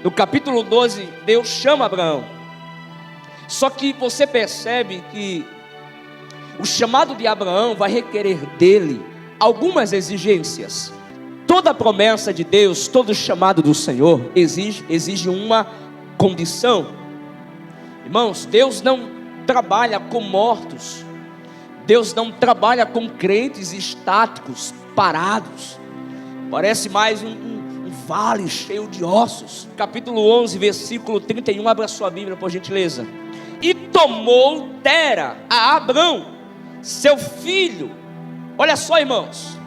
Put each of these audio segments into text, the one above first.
No capítulo 12, Deus chama Abraão. Só que você percebe que o chamado de Abraão vai requerer dele algumas exigências. Toda promessa de Deus, todo chamado do Senhor exige uma condição. Irmãos, Deus não trabalha com mortos. Deus não trabalha com crentes estáticos, parados. Parece mais um vale cheio de ossos. Capítulo 11, versículo 31, abra sua Bíblia por gentileza. E tomou Tera a Abrão, seu filho. Olha só, irmãos,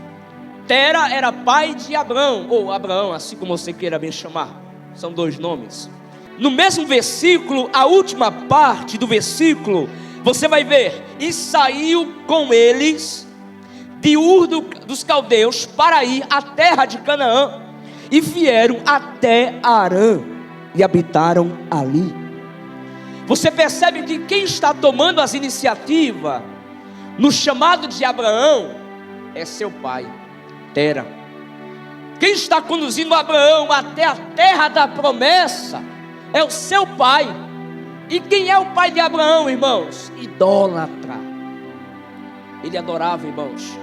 Tera era pai de Abrão, ou Abraão, assim como você queira bem chamar. São dois nomes. No mesmo versículo, a última parte do versículo, você vai ver: e saiu com eles de Ur dos Caldeus para ir à terra de Canaã, e vieram até Harã e habitaram ali. Você percebe que quem está tomando as iniciativas no chamado de Abraão é seu pai, Tera. Quem está conduzindo Abraão até a terra da promessa é o seu pai. E quem é o pai de Abraão, irmãos? Idólatra. Ele adorava, irmãos,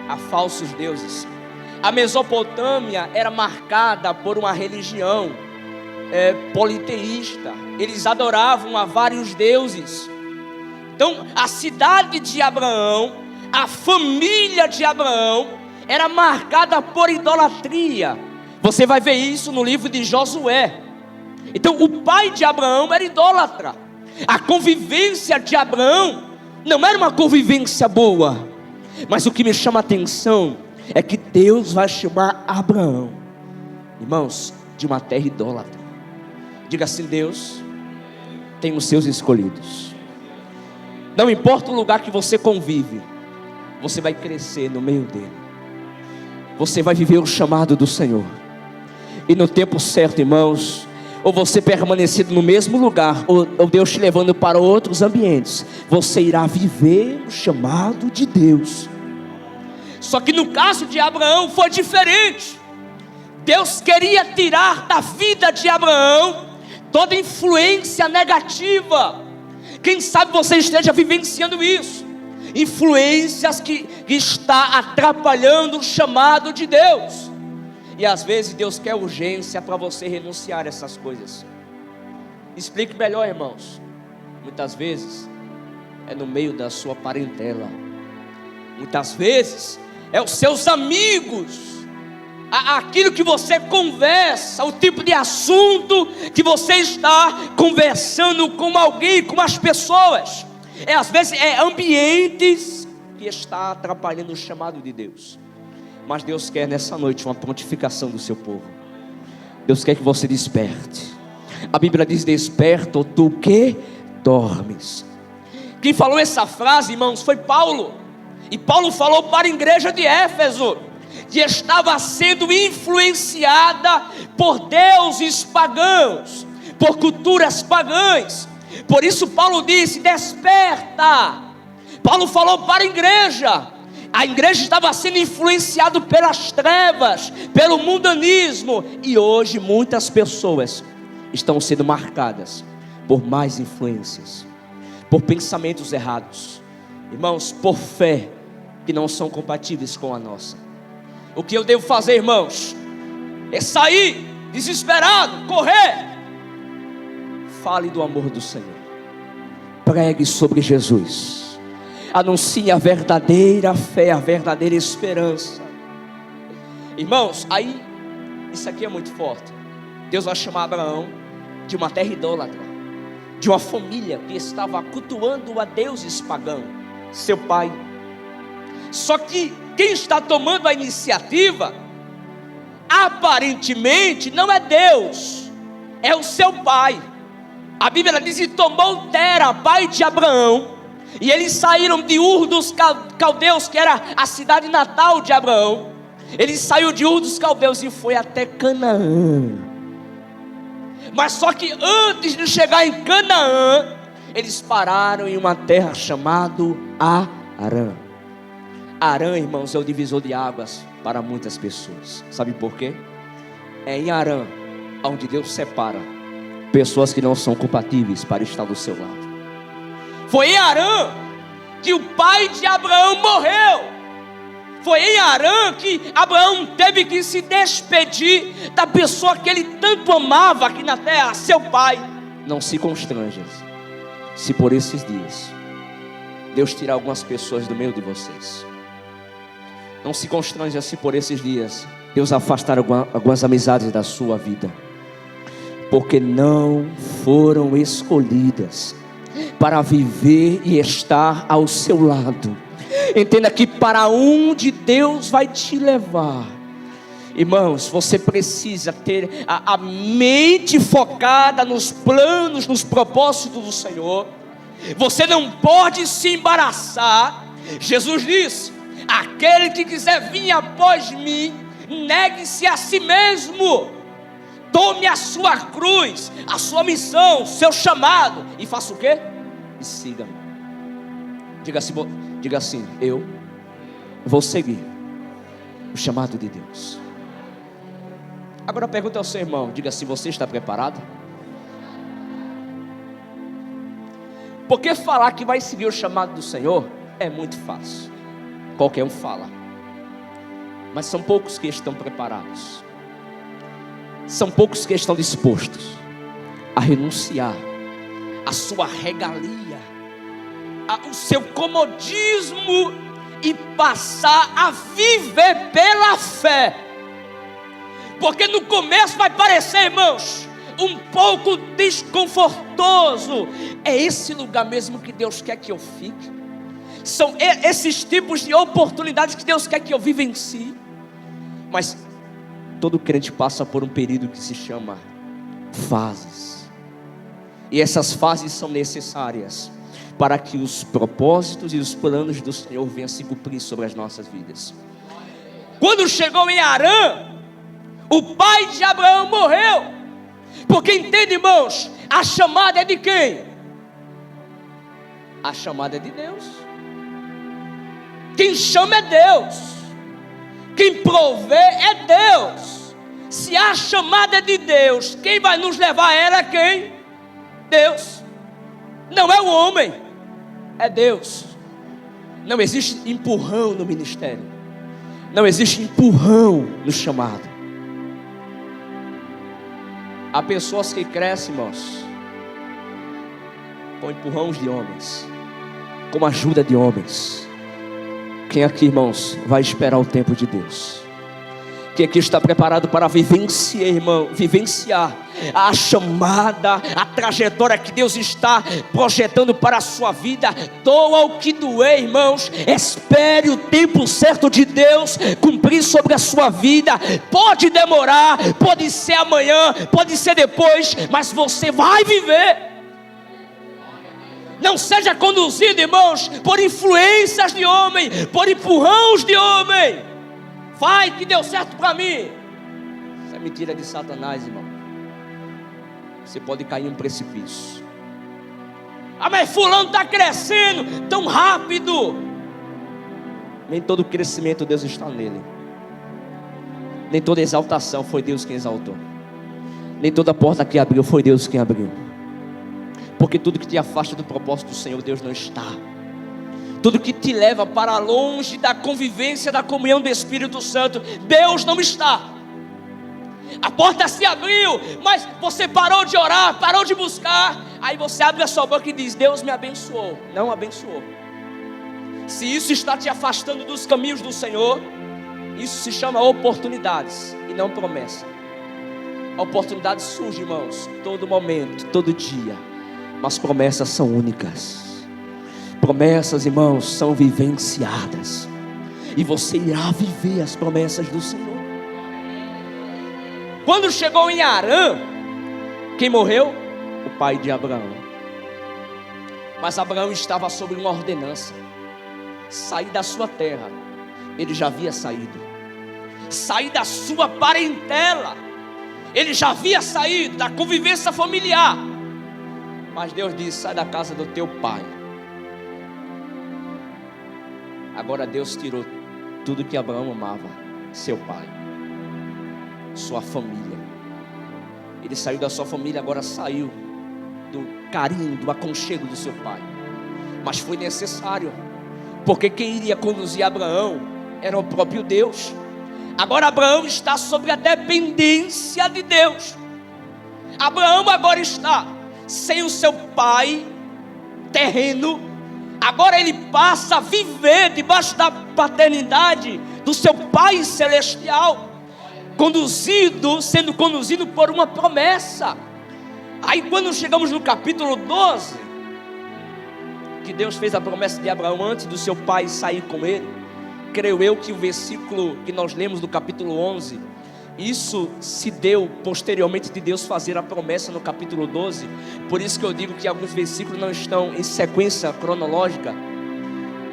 a falsos deuses. A Mesopotâmia era marcada por uma religião politeísta. Eles adoravam a vários deuses. Então a cidade de Abraão, a família de Abraão, era marcada por idolatria. Você vai ver isso no livro de Josué. Então o pai de Abraão era idólatra. A convivência de Abraão não era uma convivência boa. Mas o que me chama a atenção é que Deus vai chamar Abraão, irmãos, de uma terra idólatra. Diga assim: Deus tem os seus escolhidos. Não importa o lugar que você convive, você vai crescer no meio dele. Você vai viver o chamado do Senhor. E no tempo certo, irmãos, ou você permanecido no mesmo lugar, ou Deus te levando para outros ambientes, você irá viver o chamado de Deus. Só que no caso de Abraão foi diferente. Deus queria tirar da vida de Abraão toda influência negativa. Quem sabe você esteja vivenciando isso, influências que está atrapalhando o chamado de Deus. E às vezes Deus quer urgência para você renunciar a essas coisas. Explique melhor, irmãos. Muitas vezes é no meio da sua parentela. Muitas vezes é os seus amigos, aquilo que você conversa, o tipo de assunto que você está conversando com alguém, com as pessoas. Às vezes é ambientes que está atrapalhando o chamado de Deus. Mas Deus quer nessa noite uma prontificação do seu povo. Deus quer que você desperte. A Bíblia diz: desperta, tu que dormes. Quem falou essa frase, irmãos, foi Paulo. E Paulo falou para a igreja de Éfeso, que estava sendo influenciada por deuses pagãos, por culturas pagãs. Por isso Paulo disse: desperta. Paulo falou para a igreja estava sendo influenciada pelas trevas, pelo mundanismo. E hoje muitas pessoas estão sendo marcadas por mais influências, por pensamentos errados, irmãos, por fé que não são compatíveis com a nossa. O que eu devo fazer, irmãos? É sair desesperado, correr. Fale do amor do Senhor, pregue sobre Jesus, anuncie a verdadeira fé, a verdadeira esperança. Irmãos, aí, isso aqui é muito forte. Deus vai chamar Abraão de uma terra idólatra, de uma família que estava cultuando a deuses pagãos, seu pai. Só que quem está tomando a iniciativa, aparentemente não é Deus, é o seu pai. A Bíblia diz: e tomou Tera, pai de Abraão, e eles saíram de Ur dos Caldeus, que era a cidade natal de Abraão. Ele saiu de Ur dos Caldeus e foi até Canaã. Mas só que antes de chegar em Canaã, eles pararam em uma terra chamada Harã. Harã, irmãos, é o divisor de águas para muitas pessoas. Sabe por quê? É em Harã onde Deus separa pessoas que não são compatíveis para estar do seu lado. Foi em Harã que o pai de Abraão morreu. Foi em Harã que Abraão teve que se despedir da pessoa que ele tanto amava aqui na terra, seu pai. Não se constranja se por esses dias Deus tirar algumas pessoas do meio de vocês. Não se constranja se por esses dias Deus afastar algumas amizades da sua vida, porque não foram escolhidas para viver e estar ao seu lado. Entenda que para onde Deus vai te levar, irmãos, você precisa ter a mente focada nos planos, nos propósitos do Senhor. Você não pode se embaraçar. Jesus disse: aquele que quiser vir após mim, negue-se a si mesmo, tome a sua cruz, a sua missão, seu chamado, e faça o quê? E siga-me. Diga assim: eu vou seguir o chamado de Deus. Agora pergunta ao seu irmão, diga assim: você está preparado? Porque falar que vai seguir o chamado do Senhor é muito fácil, qualquer um fala, mas são poucos que estão preparados. São poucos que estão dispostos a renunciar à sua regalia, ao seu comodismo, e passar a viver pela fé. Porque no começo vai parecer, irmãos, um pouco desconfortoso. É esse lugar mesmo que Deus quer que eu fique? São esses tipos de oportunidades que Deus quer que eu vivencie? Mas todo crente passa por um período que se chama fases. E essas fases são necessárias para que os propósitos e os planos do Senhor venham se cumprir sobre as nossas vidas. Quando chegou em Harã, o pai de Abraão morreu. Porque entende, irmãos, a chamada é de quem? A chamada é de Deus. Quem chama é Deus. Quem provê é Deus. Se a chamada é de Deus, quem vai nos levar a ela é quem? Deus. Não é o homem, é Deus. Não existe empurrão no ministério. Não existe empurrão no chamado. Há pessoas que crescem, irmãos, com empurrões de homens, com a ajuda de homens. Quem aqui, irmãos, vai esperar o tempo de Deus? Quem aqui está preparado para vivenciar, irmão, vivenciar a chamada, a trajetória que Deus está projetando para a sua vida? Doa o que doer, irmãos. Espere o tempo certo de Deus cumprir sobre a sua vida. Pode demorar, pode ser amanhã, pode ser depois, mas você vai viver. Não seja conduzido, irmãos, por influências de homem, por empurrões de homem. Vai que deu certo para mim. Isso é mentira de Satanás, irmão. Você pode cair em um precipício. Ah, mas fulano está crescendo tão rápido. Nem todo crescimento Deus está nele. Nem toda exaltação foi Deus quem exaltou. Nem toda porta que abriu foi Deus quem abriu. Porque tudo que te afasta do propósito do Senhor, Deus não está. Tudo que te leva para longe da convivência, da comunhão do Espírito Santo, Deus não está. A porta se abriu, mas você parou de orar, parou de buscar. Aí você abre a sua boca e diz: Deus me abençoou. Não abençoou. Se isso está te afastando dos caminhos do Senhor, isso se chama oportunidades e não promessa. A oportunidade surge, irmãos, todo momento, todo dia. Mas promessas são únicas. Promessas, irmãos, são vivenciadas. E você irá viver as promessas do Senhor. Quando chegou em Harã, quem morreu? O pai de Abraão. Mas Abraão estava sob uma ordenança: sair da sua terra. Ele já havia saído. Sair da sua parentela. Ele já havia saído da convivência familiar. Mas Deus disse: sai da casa do teu pai. Agora Deus tirou tudo que Abraão amava: seu pai, sua família. Ele saiu da sua família, agora saiu do carinho, do aconchego do seu pai. Mas foi necessário, porque quem iria conduzir Abraão era o próprio Deus. Agora Abraão está sob a dependência de Deus. Abraão agora está sem o seu pai terreno. Agora ele passa a viver debaixo da paternidade do seu pai celestial, sendo conduzido por uma promessa. Aí quando chegamos no capítulo 12, que Deus fez a promessa de Abraão antes do seu pai sair com ele, creio eu que o versículo que nós lemos do capítulo 11, isso se deu posteriormente de Deus fazer a promessa no capítulo 12. Por isso que eu digo que alguns versículos não estão em sequência cronológica.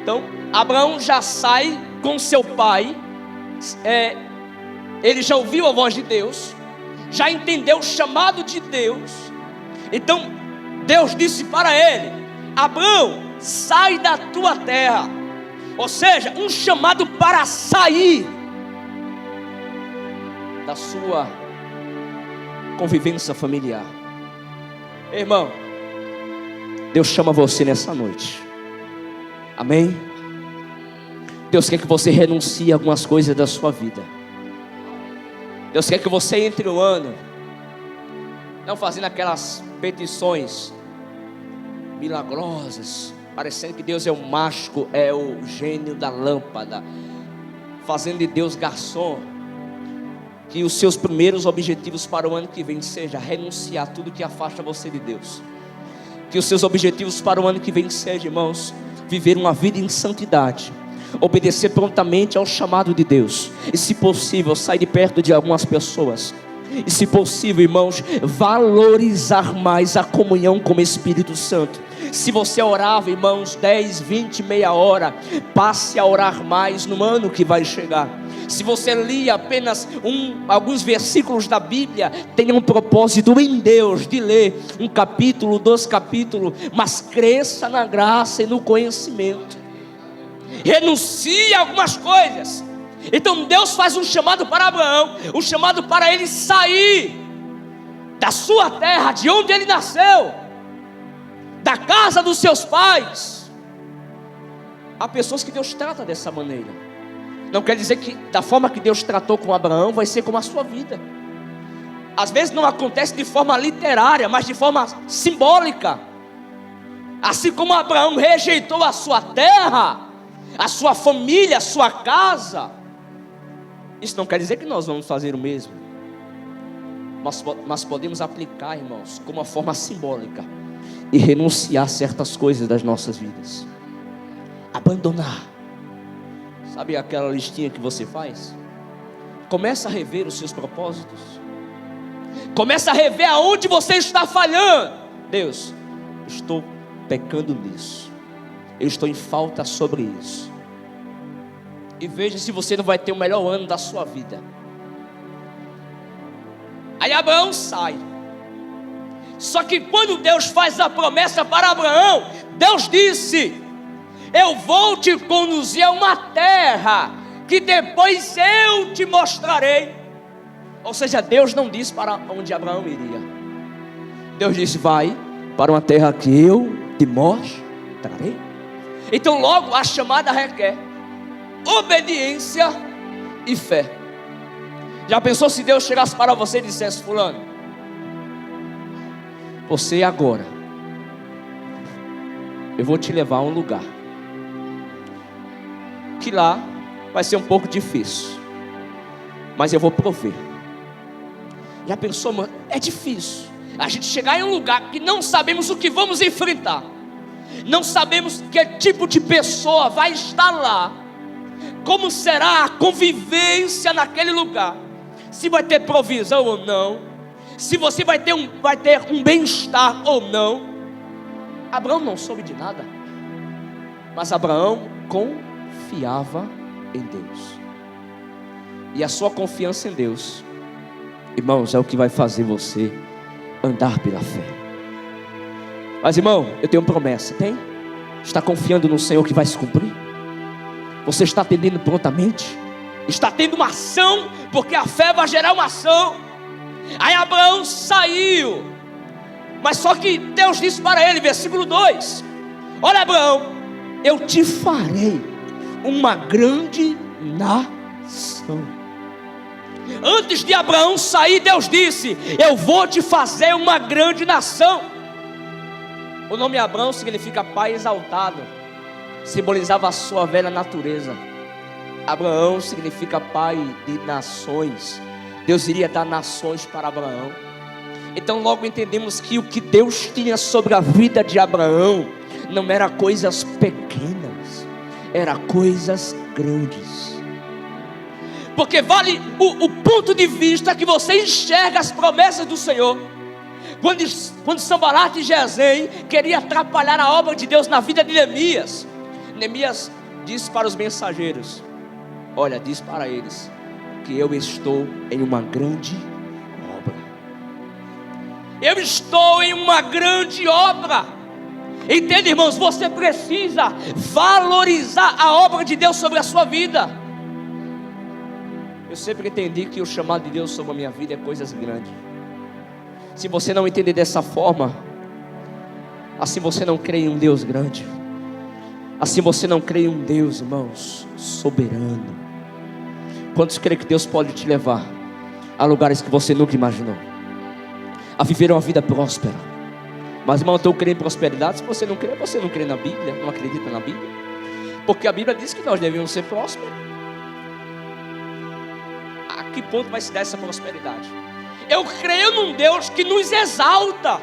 Então Abraão já sai com seu pai, ele já ouviu a voz de Deus, já entendeu o chamado de Deus. Então Deus disse para ele: Abraão, sai da tua terra. Ou seja, um chamado para sair da sua convivência familiar. Irmão, Deus chama você nessa noite. Amém? Deus quer que você renuncie a algumas coisas da sua vida. Deus quer que você entre o ano não fazendo aquelas petições milagrosas, parecendo que Deus é o mágico, é o gênio da lâmpada, fazendo de Deus garçom. Que os seus primeiros objetivos para o ano que vem seja renunciar a tudo que afasta você de Deus. Que os seus objetivos para o ano que vem sejam, irmãos, viver uma vida em santidade, obedecer prontamente ao chamado de Deus, e se possível sair de perto de algumas pessoas, e se possível, irmãos, valorizar mais a comunhão com o Espírito Santo. Se você orava, irmãos, 10, 20, meia hora, passe a orar mais no ano que vai chegar. Se você lia apenas alguns versículos da Bíblia, tenha um propósito em Deus de ler um capítulo, 2 capítulos, mas cresça na graça e no conhecimento. Renuncie a algumas coisas. Então Deus faz um chamado para Abraão, um chamado para ele sair da sua terra, de onde ele nasceu, da casa dos seus pais. Há pessoas que Deus trata dessa maneira. Não quer dizer que da forma que Deus tratou com Abraão vai ser como a sua vida. Às vezes não acontece de forma literária, mas de forma simbólica. Assim como Abraão rejeitou a sua terra, a sua família, a sua casa, isso não quer dizer que nós vamos fazer o mesmo. Mas podemos aplicar, irmãos, como uma forma simbólica, e renunciar a certas coisas das nossas vidas. Abandonar. Sabe aquela listinha que você faz? Começa a rever os seus propósitos. Começa a rever aonde você está falhando. Deus, estou pecando nisso. Eu estou em falta sobre isso. E veja se você não vai ter o melhor ano da sua vida. Aí Abraão sai. Só que quando Deus faz a promessa para Abraão, Deus disse: eu vou te conduzir a uma terra que depois eu te mostrarei. Ou seja, Deus não disse para onde Abraão iria. Deus disse: vai para uma terra que eu te mostrarei. Então logo a chamada requer obediência e fé. Já pensou se Deus chegasse para você e dissesse: fulano, você agora, eu vou te levar a um lugar que lá vai ser um pouco difícil, mas eu vou prover. Já pensou, mano? É difícil a gente chegar em um lugar que não sabemos o que vamos enfrentar, não sabemos que tipo de pessoa vai estar lá, como será a convivência naquele lugar, se vai ter provisão ou não, se você vai ter um bem-estar ou não. Abraão não soube de nada, mas Abraão confiava em Deus. E a sua confiança em Deus, irmãos, é o que vai fazer você andar pela fé. Mas irmão, eu tenho uma promessa, tem? Está confiando no Senhor que vai se cumprir? Você está atendendo prontamente? Está tendo uma ação, porque a fé vai gerar uma ação. Aí Abraão saiu, mas só que Deus disse para ele, versículo 2: olha, Abraão, eu te farei uma grande nação. Antes de Abraão sair, Deus disse: eu vou te fazer uma grande nação. O nome Abraão significa pai exaltado, simbolizava a sua velha natureza. Abraão significa pai de nações. Deus iria dar nações para Abraão. Então logo entendemos que o que Deus tinha sobre a vida de Abraão não era coisas pequenas, era coisas grandes. Porque vale o ponto de vista que você enxerga as promessas do Senhor. Quando Sanbalat e Gesem queriam atrapalhar a obra de Deus na vida de Neemias, Neemias disse para os mensageiros: olha, diz para eles que eu estou em uma grande obra. Eu estou em uma grande obra. Entende, irmãos? Você precisa valorizar a obra de Deus sobre a sua vida. Eu sempre entendi que o chamado de Deus sobre a minha vida é coisas grandes. Se você não entender dessa forma, assim você não crê em um Deus grande, assim você não crê em um Deus, irmãos, soberano. Quantos creem que Deus pode te levar a lugares que você nunca imaginou, a viver uma vida próspera? Mas, irmão, eu estou crendo em prosperidade. Se você não crê na Bíblia, não acredita na Bíblia, porque a Bíblia diz que nós devemos ser prósperos. A que ponto vai se dar essa prosperidade? Eu creio num Deus que nos exalta.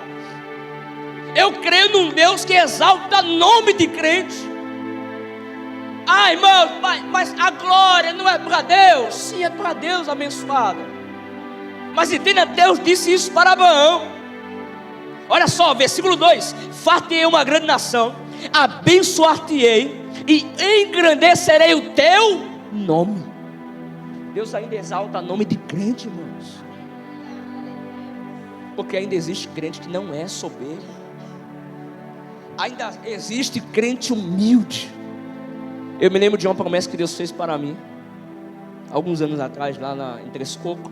Eu creio num Deus que exalta nome de crente. Ah, irmão, mas a glória não é para Deus? Sim, é para Deus, abençoado. Mas entenda, Deus disse isso para Abraão. Olha só, versículo 2: far-te-ei uma grande nação, abençoar-te-ei e engrandecerei o teu nome. Deus ainda exalta nome de crente, irmãos, porque ainda existe crente que não é soberbo. Ainda existe crente humilde. Eu me lembro de uma promessa que Deus fez para mim alguns anos atrás, lá em Três Cocos.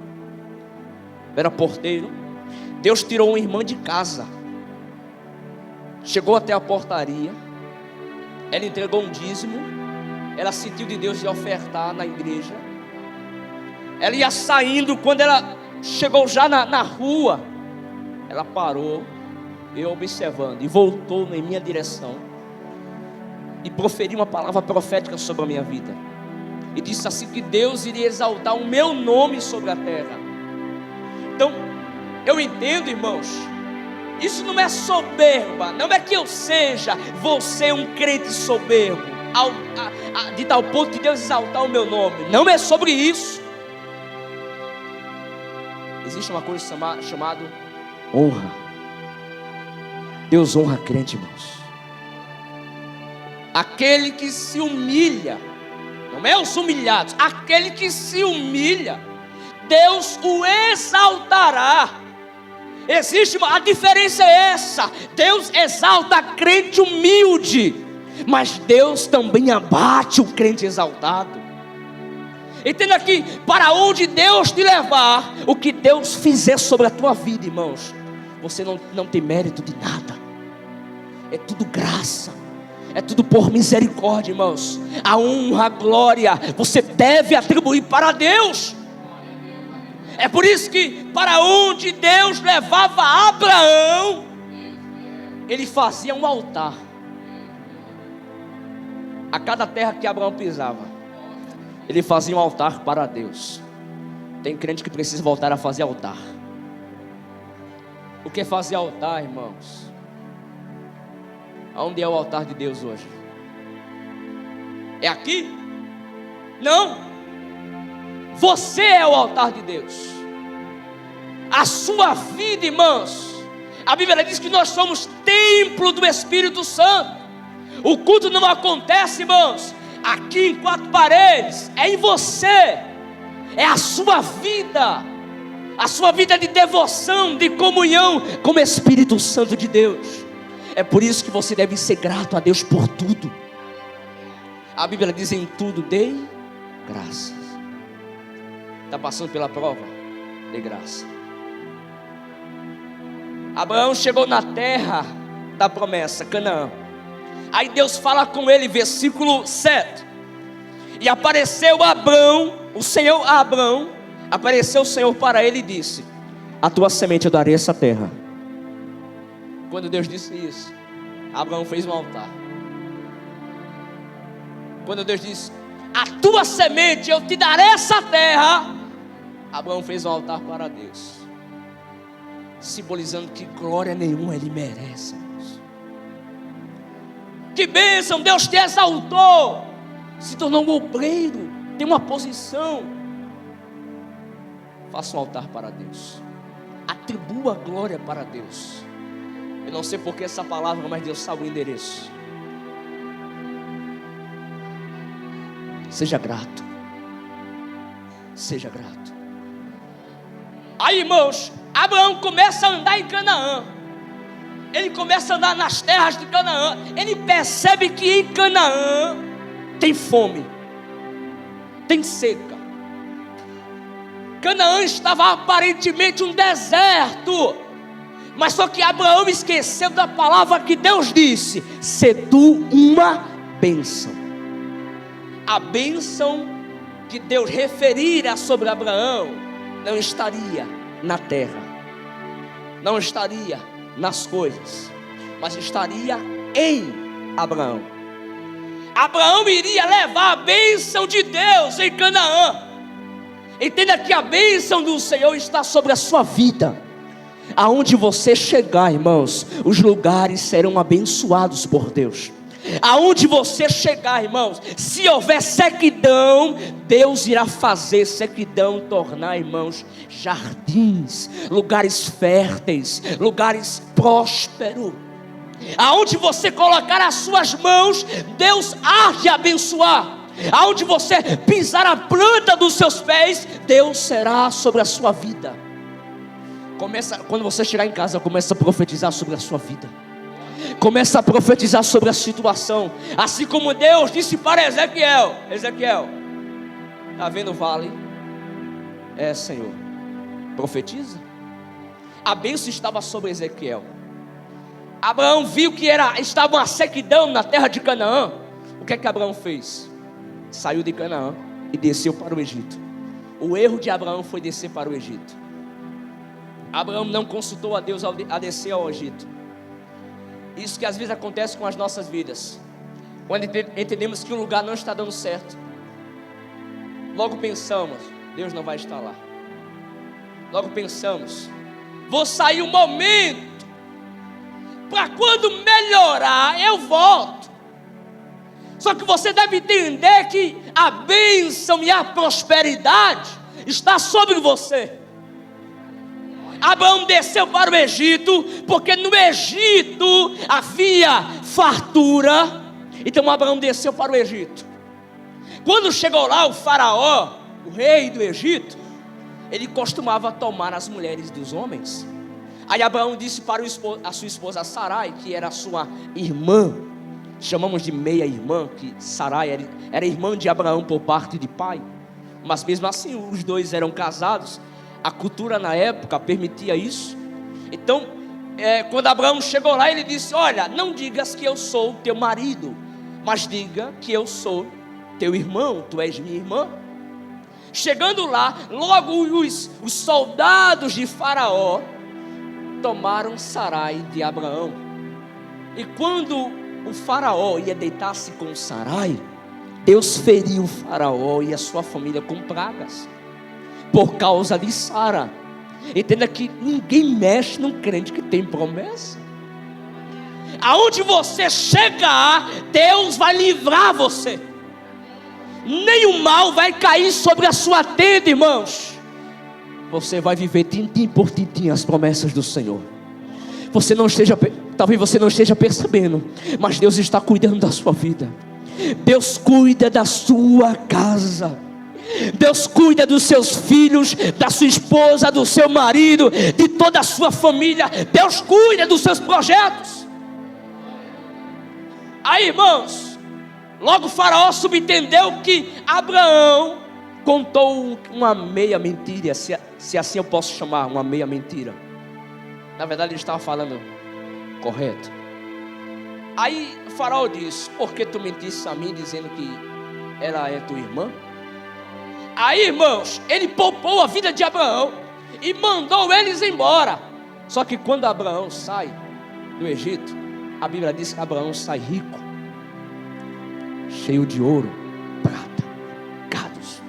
Eu era porteiro. Deus tirou uma irmã de casa, chegou até a portaria, ela entregou um dízimo, ela sentiu de Deus de ofertar na igreja. Ela ia saindo, quando ela chegou já na rua, ela parou, eu observando, e voltou em minha direção e proferiu uma palavra profética sobre a minha vida, e disse assim: que Deus iria exaltar o meu nome sobre a terra. Então eu entendo, irmãos, isso não é soberba. Não é que eu seja, vou ser um crente soberbo de tal ponto de Deus exaltar o meu nome. Não é sobre isso. Existe uma coisa chamada honra. Deus honra crente, irmãos. Aquele que se humilha, não é os humilhados, aquele que se humilha, Deus o exaltará. A diferença é essa: Deus exalta a crente humilde, mas Deus também abate o crente exaltado. Entenda aqui, para onde Deus te levar, o que Deus fizer sobre a tua vida, irmãos, você não tem mérito de nada, é tudo graça, é tudo por misericórdia, irmãos. A honra, a glória, você deve atribuir para Deus. É por isso que para onde Deus levava Abraão, ele fazia um altar. A cada terra que Abraão pisava, ele fazia um altar para Deus. Tem crente que precisa voltar a fazer altar. O que é fazer altar, irmãos? Aonde é o altar de Deus hoje? É aqui? Não. Você é o altar de Deus. A sua vida, irmãos, a Bíblia diz que nós somos templo do Espírito Santo. O culto não acontece, irmãos, aqui em quatro paredes. É em você. É a sua vida de devoção, de comunhão com o Espírito Santo de Deus. É por isso que você deve ser grato a Deus por tudo. A Bíblia diz: em tudo dê graças. Está passando pela prova? Dê graça. Abraão chegou na terra da promessa, Canaã. Aí Deus fala com ele, versículo 7. E apareceu Abraão, apareceu o Senhor para ele e disse: a tua semente eu darei essa terra. Quando Deus disse isso, Abraão fez um altar. Quando Deus disse: a tua semente eu te darei essa terra, Abraão fez um altar para Deus, simbolizando que glória nenhuma ele merece. Que bênção, Deus te exaltou, se tornou um obreiro, tem uma posição. Faça um altar para Deus, atribua glória para Deus. Eu não sei porque essa palavra, mas Deus sabe o endereço. Seja grato, seja grato. Aí, irmãos, Abraão começa a andar em Canaã. Ele começa a andar nas terras de Canaã. Ele percebe que em Canaã tem fome, tem seca. Canaã estava aparentemente um deserto, mas só que Abraão esqueceu da palavra que Deus disse: se tu uma bênção. A bênção que Deus referira sobre Abraão não estaria na terra, não estaria nas coisas, mas estaria em Abraão. Abraão iria levar a bênção de Deus em Canaã. Entenda que a bênção do Senhor está sobre a sua vida. Aonde você chegar, irmãos, os lugares serão abençoados por Deus. Aonde você chegar, irmãos, se houver sequidão, Deus irá fazer sequidão tornar, irmãos, jardins, lugares férteis, lugares prósperos. Aonde você colocar as suas mãos, Deus há de abençoar. Aonde você pisar a planta dos seus pés, Deus será sobre a sua vida. Quando você chegar em casa, começa a profetizar sobre a sua vida. Começa a profetizar sobre a situação. Assim como Deus disse para Ezequiel: Ezequiel, está vendo o vale? Senhor, profetiza. A bênção estava sobre Ezequiel. Abraão viu que estava uma sequidão na terra de Canaã. O que é que Abraão fez? Saiu de Canaã e desceu para o Egito. O erro de Abraão foi descer para o Egito. Abraão não consultou a Deus ao descer ao Egito. Isso que às vezes acontece com as nossas vidas. Quando entendemos que um lugar não está dando certo, logo pensamos: Deus não vai estar lá. Logo pensamos: vou sair um momento, para quando melhorar eu volto. Só que você deve entender que a bênção e a prosperidade está sobre você. Abraão desceu para o Egito, porque no Egito havia fartura. Então Abraão desceu para o Egito. Quando chegou lá, o faraó, o rei do Egito, ele costumava tomar as mulheres dos homens. Aí Abraão disse para a sua esposa Sarai, que era a sua irmã, chamamos de meia-irmã, que Sarai era irmã de Abraão por parte de pai, mas mesmo assim os dois eram casados. A cultura na época permitia isso. Então, quando Abraão chegou lá, ele disse: olha, não digas que eu sou teu marido, mas diga que eu sou teu irmão, tu és minha irmã. Chegando lá, logo os soldados de Faraó tomaram Sarai de Abraão. E quando o Faraó ia deitar-se com Sarai, Deus feriu o Faraó e a sua família com pragas por causa de Sara. Entenda que ninguém mexe num crente que tem promessa. Aonde você chegar, Deus vai livrar você. Nem o mal vai cair sobre a sua tenda, irmãos. Você vai viver tintim por tintim as promessas do Senhor. Talvez você não esteja percebendo, mas Deus está cuidando da sua vida. Deus cuida da sua casa. Deus cuida dos seus filhos, da sua esposa, do seu marido, de toda a sua família. Deus cuida dos seus projetos. Aí, irmãos, logo o faraó subentendeu que Abraão contou uma meia mentira, se assim eu posso chamar, uma meia mentira. Na verdade, ele estava falando correto. Aí o faraó disse: por que tu mentiste a mim dizendo que ela é tua irmã? Aí, irmãos, ele poupou a vida de Abraão e mandou eles embora. Só que quando Abraão sai do Egito, a Bíblia diz que Abraão sai rico, cheio de ouro, prata, gados.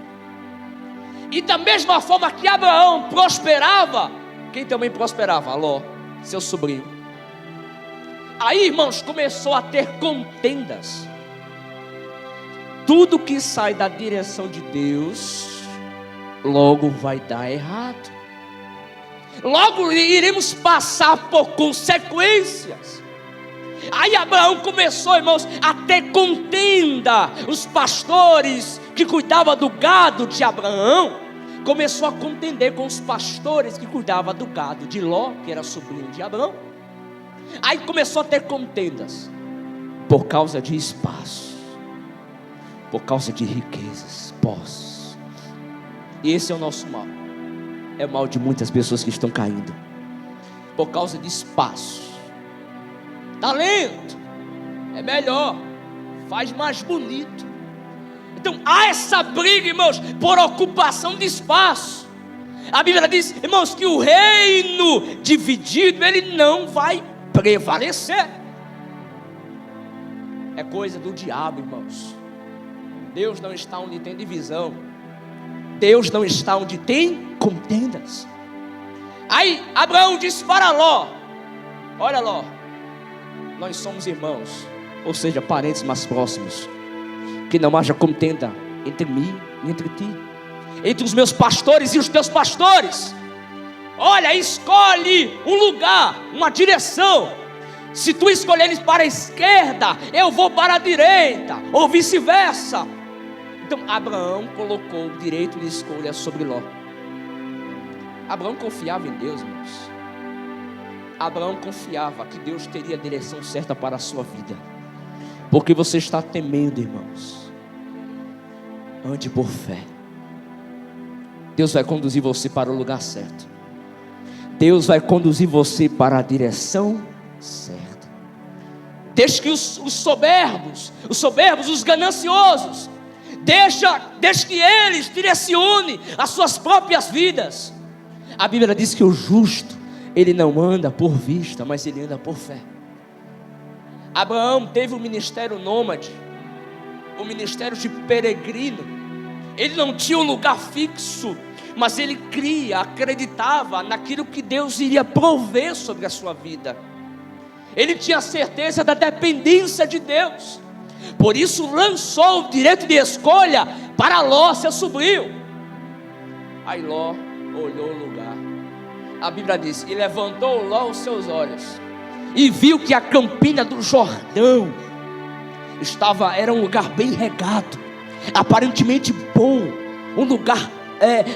E da mesma forma que Abraão prosperava, quem também prosperava? Ló, seu sobrinho. Aí, irmãos, começou a ter contendas. Tudo que sai da direção de Deus, logo vai dar errado. Logo iremos passar por consequências. Aí Abraão começou, irmãos, a ter contenda. Os pastores que cuidavam do gado de Abraão começou a contender com os pastores que cuidavam do gado de Ló, que era sobrinho de Abraão. Aí começou a ter contendas por causa de espaço, por causa de riquezas, posses. E esse é o nosso mal. É o mal de muitas pessoas que estão caindo por causa de espaço. Talento é melhor, faz mais bonito. Então há essa briga, irmãos, por ocupação de espaço. A Bíblia diz, irmãos, que o reino dividido, ele não vai prevalecer. É coisa do diabo, irmãos. Deus não está onde tem divisão. Deus não está onde tem contendas. Aí Abraão disse para Ló: olha, Ló, nós somos irmãos, ou seja, parentes mais próximos. Que não haja contenda entre mim e entre ti, entre os meus pastores e os teus pastores. Olha, escolhe um lugar, uma direção. Se tu escolheres para a esquerda, eu vou para a direita, ou vice-versa. Então Abraão colocou o direito de escolha sobre Ló. Abraão confiava em Deus, irmãos. Abraão confiava que Deus teria a direção certa para a sua vida. Porque você está temendo, irmãos, ande por fé. Deus vai conduzir você para o lugar certo. Deus vai conduzir você para a direção certa. Deixe que os soberbos, os gananciosos, deixe que eles direcionem as suas próprias vidas. A Bíblia diz que o justo, ele não anda por vista, mas ele anda por fé. Abraão teve um ministério nômade, um ministério de peregrino. Ele não tinha um lugar fixo, mas ele cria, acreditava naquilo que Deus iria prover sobre a sua vida. Ele tinha certeza da dependência de Deus. Por isso lançou o direito de escolha para Ló, seu sobrinho. Aí Ló olhou o lugar. A Bíblia diz: e levantou Ló os seus olhos e viu que a campina do Jordão era um lugar bem regado, aparentemente bom, um lugar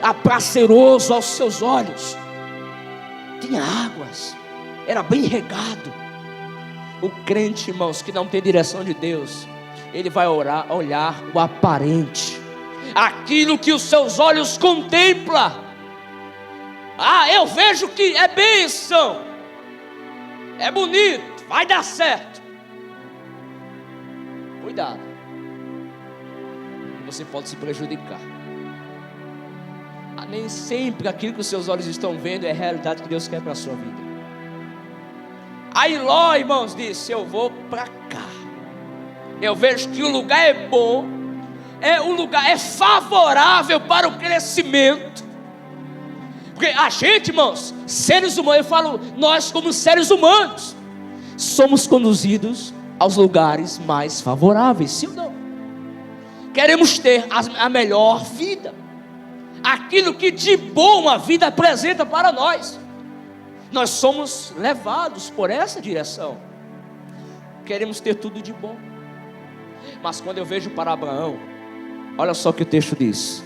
aprazeroso aos seus olhos. Tinha águas, era bem regado. O crente, irmãos, que não tem direção de Deus, ele vai olhar o aparente, aquilo que os seus olhos contemplam. Ah, eu vejo que é bênção, é bonito, vai dar certo. Cuidado, você pode se prejudicar. Nem sempre aquilo que os seus olhos estão vendo é a realidade que Deus quer para a sua vida. Aí Ló, irmãos, disse: eu vou para cá. Eu vejo que o lugar é bom, o lugar é favorável para o crescimento. Porque a gente, irmãos, seres humanos, eu falo, nós como seres humanos, somos conduzidos aos lugares mais favoráveis, sim ou não? Queremos ter a melhor vida, aquilo que de bom a vida apresenta para nós. Nós somos levados por essa direção. Queremos ter tudo de bom. Mas quando eu vejo para Abraão, olha só o que o texto diz.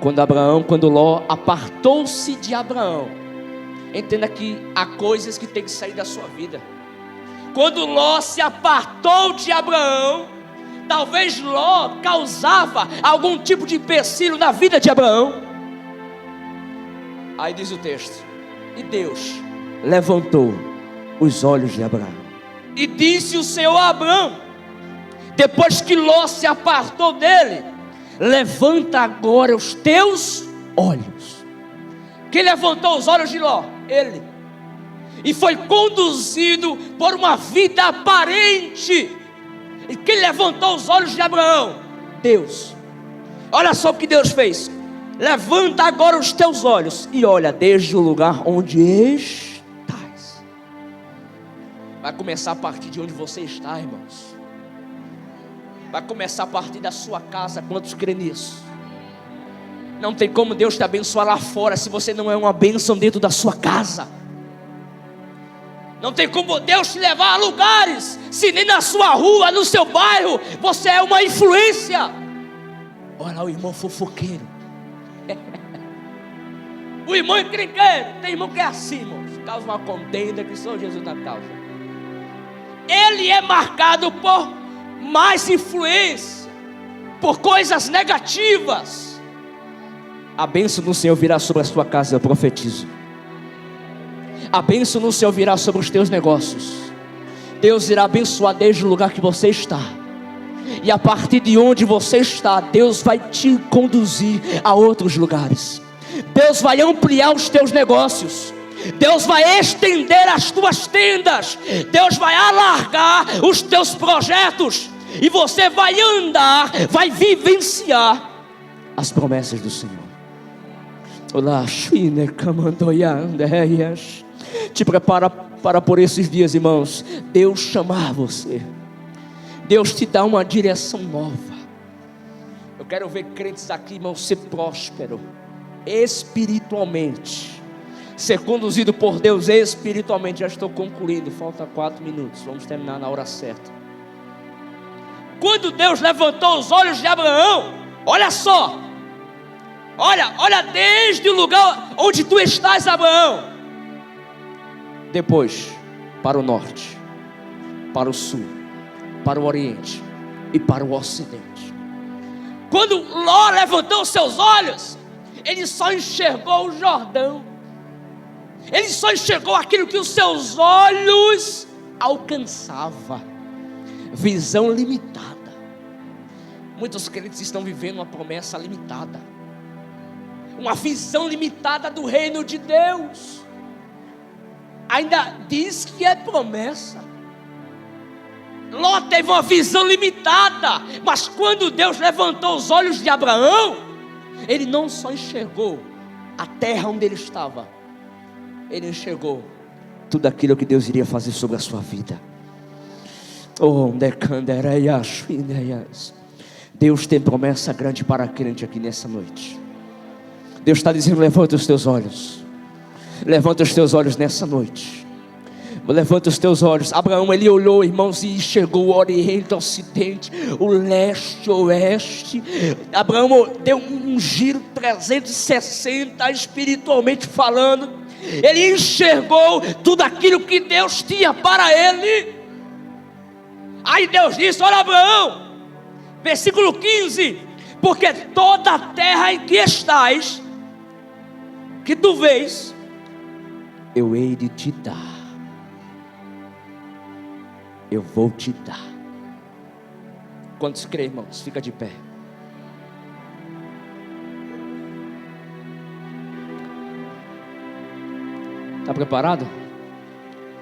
Quando Ló apartou-se de Abraão, entenda que há coisas que tem que sair da sua vida. Quando Ló se apartou de Abraão, talvez Ló causava algum tipo de empecilho na vida de Abraão. Aí diz o texto: e Deus levantou os olhos de Abraão. E disse o Senhor a Abraão, depois que Ló se apartou dele: levanta agora os teus olhos. Quem levantou os olhos de Ló? Ele. E foi conduzido por uma vida aparente. E quem levantou os olhos de Abraão? Deus. Olha só o que Deus fez: levanta agora os teus olhos e olha desde o lugar onde estás. Vai começar a partir de onde você está, irmãos. Vai começar a partir da sua casa. Quantos creem nisso? Não tem como Deus te abençoar lá fora se você não é uma bênção dentro da sua casa. Não tem como Deus te levar a lugares se nem na sua rua, no seu bairro você é uma influência. Olha lá o irmão fofoqueiro. O irmão encrenqueiro. Tem irmão que é assim, irmãos. Causa uma contenda que só Jesus na causa. Ele é marcado por mais influência, por coisas negativas. A bênção do Senhor virá sobre a sua casa, eu profetizo. A bênção do Senhor virá sobre os teus negócios. Deus irá abençoar desde o lugar que você está. E a partir de onde você está, Deus vai te conduzir a outros lugares. Deus vai ampliar os teus negócios. Deus vai estender as tuas tendas. Deus vai alargar os teus projetos. E você vai andar, vai vivenciar as promessas do Senhor. Olá, te prepara para por esses dias, irmãos. Deus chamar você. Deus te dá uma direção nova. Eu quero ver crentes aqui, irmãos, ser próspero espiritualmente, ser conduzido por Deus espiritualmente. Já estou concluindo, falta 4 minutos, vamos terminar na hora certa. Quando Deus levantou os olhos de Abraão, olha só, olha desde o lugar onde tu estás, Abraão, depois para o norte, para o sul, para o oriente e para o ocidente. Quando Ló levantou os seus olhos, ele só enxergou o Jordão. Ele só enxergou aquilo que os seus olhos alcançavam. Visão limitada. Muitos crentes estão vivendo uma promessa limitada, uma visão limitada do reino de Deus. Ainda diz que é promessa. Ló teve uma visão limitada, mas quando Deus levantou os olhos de Abraão, ele não só enxergou a terra onde ele estava, ele enxergou tudo aquilo que Deus iria fazer sobre a sua vida. Deus tem promessa grande para a crente aqui nessa noite. Deus está dizendo: levanta os teus olhos. Levanta os teus olhos nessa noite. Levanta os teus olhos. Abraão, ele olhou, irmãos, e enxergou o oriente, o ocidente, o leste, o oeste. Abraão deu um giro 360 espiritualmente falando. Ele enxergou tudo aquilo que Deus tinha para ele. Aí Deus disse: olha, Abraão, versículo 15: porque toda a terra em que estás, que tu vês, eu hei de te dar. Eu vou te dar. Quantos creem, irmãos? Fica de pé. Está preparado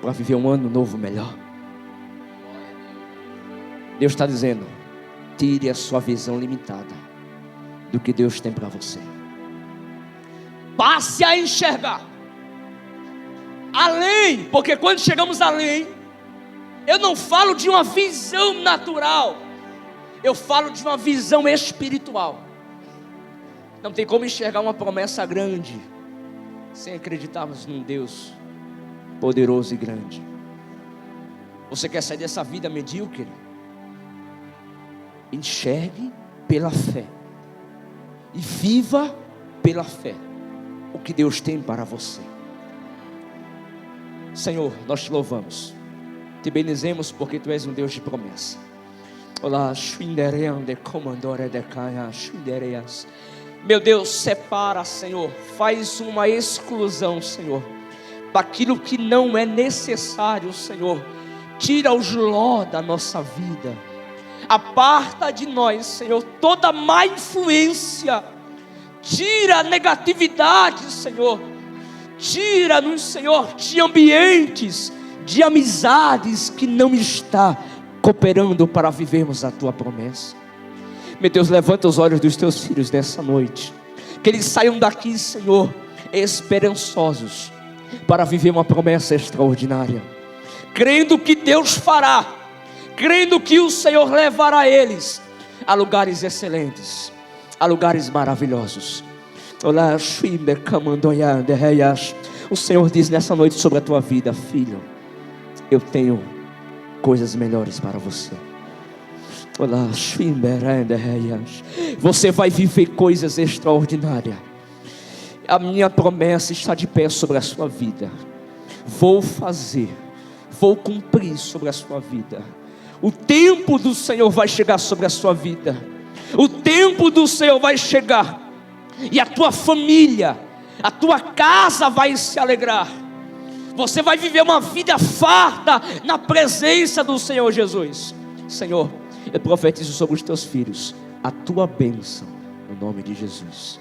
para viver um ano novo melhor? Deus está dizendo: tire a sua visão limitada do que Deus tem para você. Passe a enxergar além, porque quando chegamos além, eu não falo de uma visão natural, eu falo de uma visão espiritual. Não tem como enxergar uma promessa grande sem acreditarmos num Deus poderoso e grande. Você quer sair dessa vida medíocre? Enxergue pela fé e viva pela fé o que Deus tem para você. Senhor, nós te louvamos, te bendizemos, porque tu és um Deus de promessa. Olá, meu Deus, separa, Senhor, faz uma exclusão, Senhor, daquilo que não é necessário, Senhor. Tira os ló da nossa vida. Aparta de nós, Senhor, toda má influência. Tira a negatividade, Senhor. Tira-nos, Senhor, de ambientes, de amizades que não está cooperando para vivermos a Tua promessa. Meu Deus, levanta os olhos dos Teus filhos nessa noite. Que eles saiam daqui, Senhor, esperançosos para viver uma promessa extraordinária, crendo que Deus fará, crendo que o Senhor levará eles a lugares excelentes, a lugares maravilhosos. O Senhor diz nessa noite sobre a tua vida: filho, eu tenho coisas melhores para você. Você vai viver coisas extraordinárias. A minha promessa está de pé sobre a sua vida. Vou fazer, vou cumprir sobre a sua vida. O tempo do Senhor vai chegar sobre a sua vida. O tempo do Senhor vai chegar, e a tua família, a tua casa vai se alegrar. Você vai viver uma vida farta na presença do Senhor Jesus. Senhor, eu profetizo sobre os teus filhos a tua bênção, no nome de Jesus.